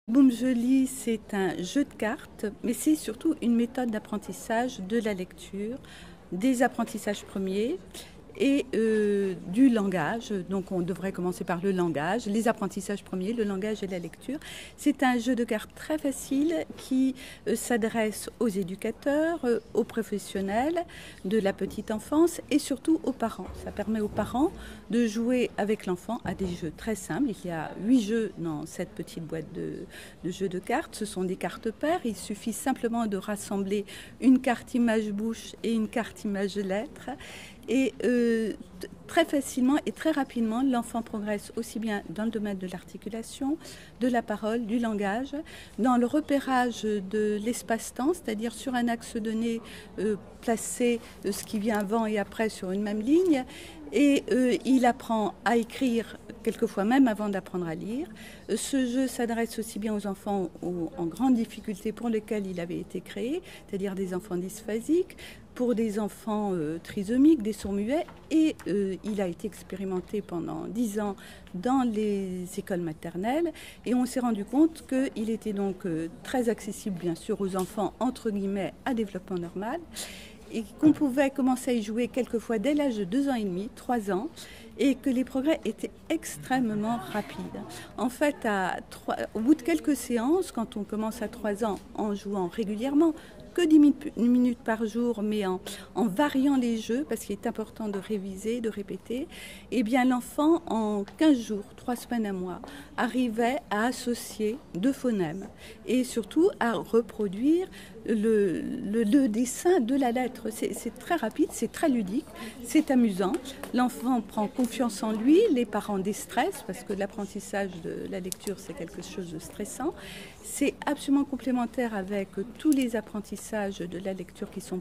Boom Joli, c'est un jeu de cartes, mais c'est surtout une méthode d'apprentissage de la lecture, des apprentissages premiers et du langage. Donc on devrait commencer par le langage, les apprentissages premiers, le langage et la lecture. C'est un jeu de cartes très facile qui s'adresse aux éducateurs, aux professionnels de la petite enfance et surtout aux parents. Ça permet aux parents de jouer avec l'enfant à des jeux très simples. Il y a 8 jeux dans cette petite boîte de jeux de cartes. Ce sont des cartes paires. Il suffit simplement de rassembler une carte image bouche et une carte image lettre. Et très facilement et très rapidement, l'enfant progresse aussi bien dans le domaine de l'articulation, de la parole, du langage, dans le repérage de l'espace-temps, c'est-à-dire sur un axe donné, placer ce qui vient avant et après sur une même ligne. Et il apprend à écrire, quelquefois même avant d'apprendre à lire. Ce jeu s'adresse aussi bien aux enfants en grande difficulté pour lesquels il avait été créé, c'est-à-dire des enfants dysphasiques, pour des enfants trisomiques, des sourds-muets, et il a été expérimenté pendant 10 ans dans les écoles maternelles, et on s'est rendu compte qu'il était donc très accessible bien sûr aux enfants entre guillemets à développement normal, et qu'on pouvait commencer à y jouer quelquefois dès l'âge de 2 ans et demi, 3 ans, et que les progrès étaient extrêmement rapides. En fait, au bout de quelques séances, quand on commence à 3 ans en jouant régulièrement, que 10 minutes par jour, mais en variant les jeux, parce qu'il est important de réviser, de répéter, eh bien l'enfant, en 15 jours, 3 semaines, un mois, arrivait à associer 2 phonèmes et surtout à reproduire le dessin de la lettre. C'est très rapide, c'est très ludique, c'est amusant. L'enfant prend confiance en lui, les parents déstressent, parce que l'apprentissage de la lecture, c'est quelque chose de stressant. C'est absolument complémentaire avec tous les apprentissages de la lecture qui sont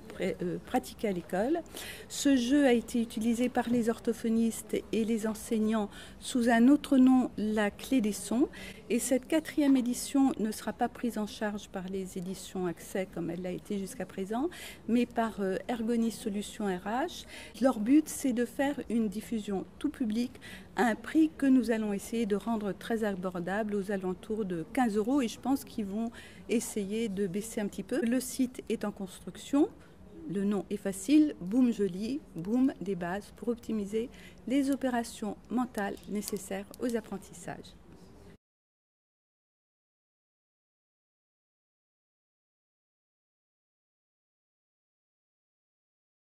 pratiqués à l'école. Ce jeu a été utilisé par les orthophonistes et les enseignants sous un autre nom, la clé des sons. Et cette 4e édition ne sera pas prise en charge par les éditions Accès comme elle l'a été jusqu'à présent, mais par Ergonis Solutions RH. Leur but, c'est de faire une diffusion tout public à un prix que nous allons essayer de rendre très abordable, aux alentours de 15 € et je pense qu'ils vont essayer de baisser un petit peu. Le site est en construction. Le nom est facile, Boom Joli, Boom des bases pour optimiser les opérations mentales nécessaires aux apprentissages.